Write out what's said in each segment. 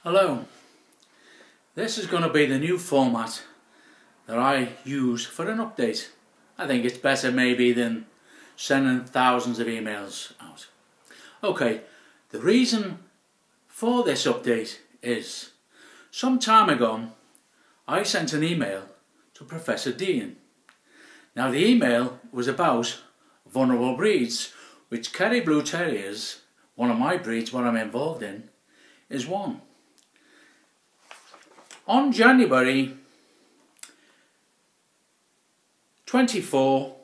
Hello, this is going to be the new format that I use for an update. I think it's better maybe than sending thousands of emails out. Okay, the reason for this update is some time ago I sent an email to Professor Dean. Now the email was about vulnerable breeds, which Kerry Blue Terriers, one of my breeds, what I'm involved in, is one. On January 24,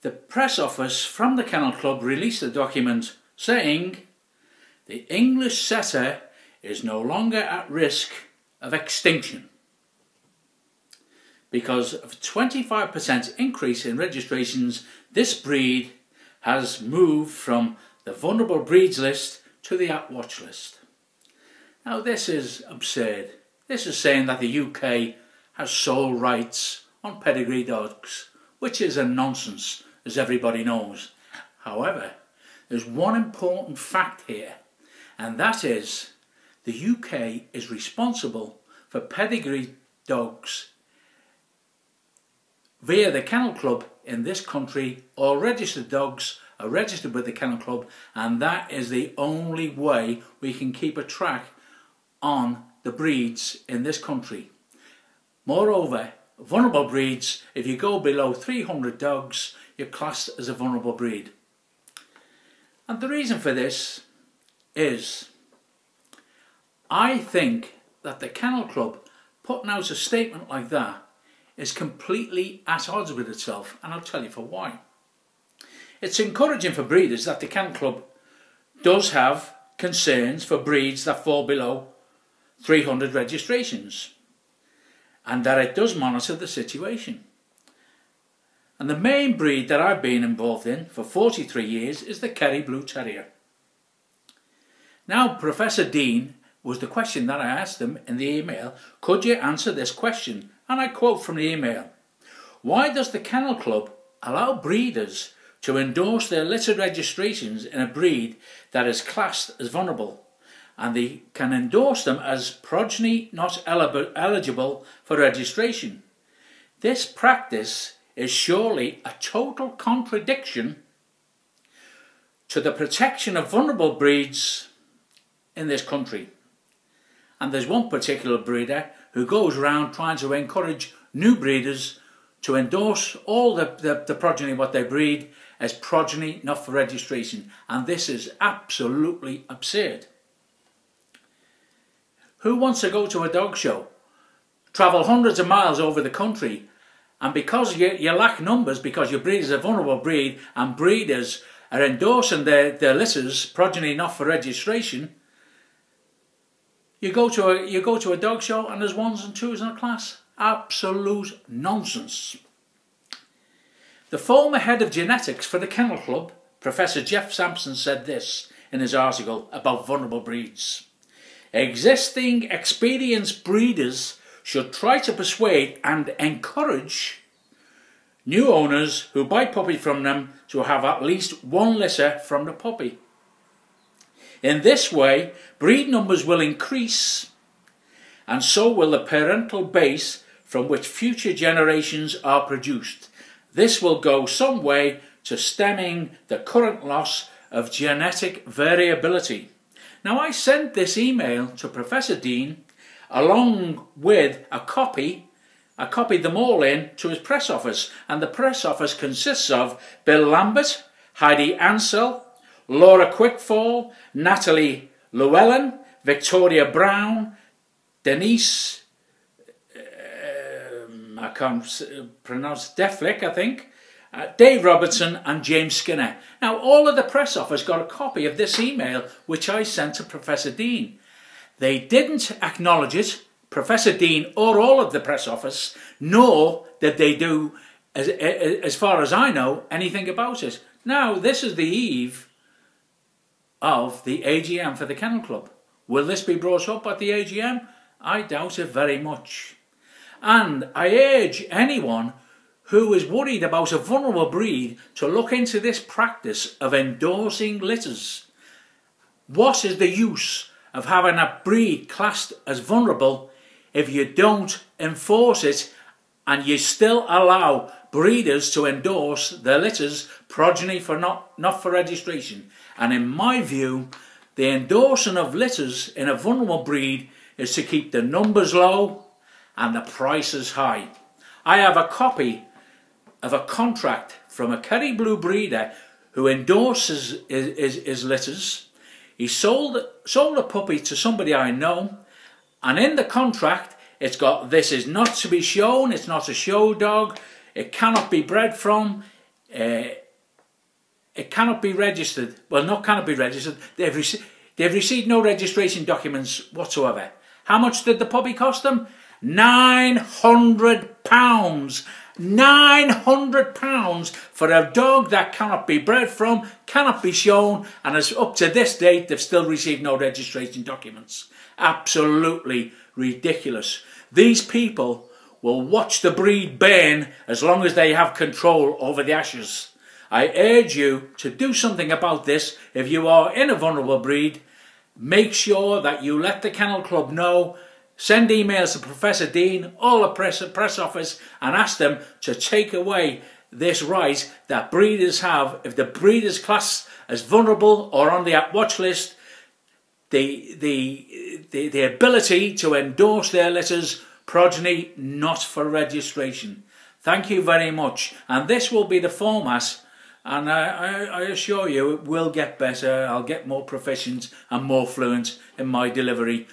the press office from the Kennel Club released a document saying the English setter is no longer at risk of extinction because of a 25% increase in registrations. This breed has moved from the vulnerable breeds list to the at watch list. Now this is absurd. This is saying that the UK has sole rights on pedigree dogs, which is a nonsense, as everybody knows. However, there's one important fact here, and that is the UK is responsible for pedigree dogs via the Kennel Club in this country. All registered dogs are registered with the Kennel Club, and that is the only way we can keep a track on the breeds in this country. Moreover, vulnerable breeds, if you go below 300 dogs, you're classed as a vulnerable breed. And the reason for this is I think that the Kennel Club putting out a statement like that is completely at odds with itself, and I'll tell you for why. It's encouraging for breeders that the Kennel Club does have concerns for breeds that fall below 300 registrations, and that it does monitor the situation. And the main breed that I've been involved in for 43 years is the Kerry Blue Terrier. Now, Professor Dean was the question that I asked him in the email: could you answer this question? And I quote from the email: why does the Kennel Club allow breeders to endorse their litter registrations in a breed that is classed as vulnerable, and they can endorse them as progeny not eligible for registration? This practice is surely a total contradiction to the protection of vulnerable breeds in this country. And there's one particular breeder who goes around trying to encourage new breeders to endorse all the progeny what they breed as progeny not for registration, and this is absolutely absurd. Who wants to go to a dog show, travel hundreds of miles over the country, and because you lack numbers, because your breed is a vulnerable breed and breeders are endorsing their litters progeny not for registration, you go to a dog show and there's ones and twos in a class? Absolute nonsense. The former head of genetics for the Kennel Club, Professor Jeff Sampson, said this in his article about vulnerable breeds: existing experienced breeders should try to persuade and encourage new owners who buy puppy from them to have at least one litter from the puppy. In this way, breed numbers will increase, and so will the parental base from which future generations are produced. This will go some way to stemming the current loss of genetic variability. Now, I sent this email to Professor Dean along with a copy. I copied them all in to his press office, and the press office consists of Bill Lambert, Heidi Ansell, Laura Quickfall, Natalie Llewellyn, Victoria Brown, Denise, I can't pronounce Deflick, I think, Dave Robertson and James Skinner. Now, all of the press office got a copy of this email which I sent to Professor Dean. They didn't acknowledge it, Professor Dean or all of the press office, nor did they do, as far as I know, anything about it. Now, this is the eve of the AGM for the Kennel Club. Will this be brought up at the AGM? I doubt it very much. And I urge anyone who is worried about a vulnerable breed to look into this practice of endorsing litters. What is the use of having a breed classed as vulnerable if you don't enforce it and you still allow breeders to endorse their litters progeny for not for registration. And in my view, the endorsing of litters in a vulnerable breed is to keep the numbers low and the prices high. I have a copy of a contract from a Kerry Blue breeder who endorses his litters. He sold a puppy to somebody I know, and in the contract it's got, this is not to be shown, it's not a show dog, it cannot be bred from, it cannot be registered. Well, not cannot be registered, they've received no registration documents whatsoever. How much did the puppy cost them? £900. £900 for a dog that cannot be bred from, cannot be shown, and as up to this date they've still received no registration documents. Absolutely ridiculous. These people will watch the breed burn as long as they have control over the ashes. I urge you to do something about this. If you are in a vulnerable breed, make sure that you let the Kennel Club know. Send emails to Professor Dean, all the press office, and ask them to take away this right that breeders have. If the breeder's classed as vulnerable or on the watch list, the ability to endorse their litters progeny not for registration. Thank you very much. And this will be the format, and I assure you it will get better. I'll get more proficient and more fluent in my delivery.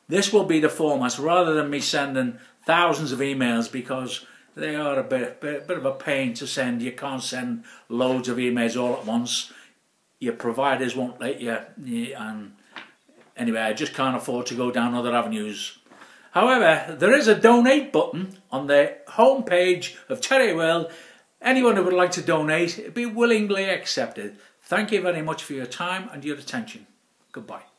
This will be the format rather than me sending thousands of emails, because they are a bit of a pain to send. You can't send loads of emails all at once. Your providers won't let you, and anyway, I just can't afford to go down other avenues. However, there is a donate button on the home page of Terrier World. Anyone who would like to donate, it'd be willingly accepted. Thank you very much for your time and your attention. Goodbye.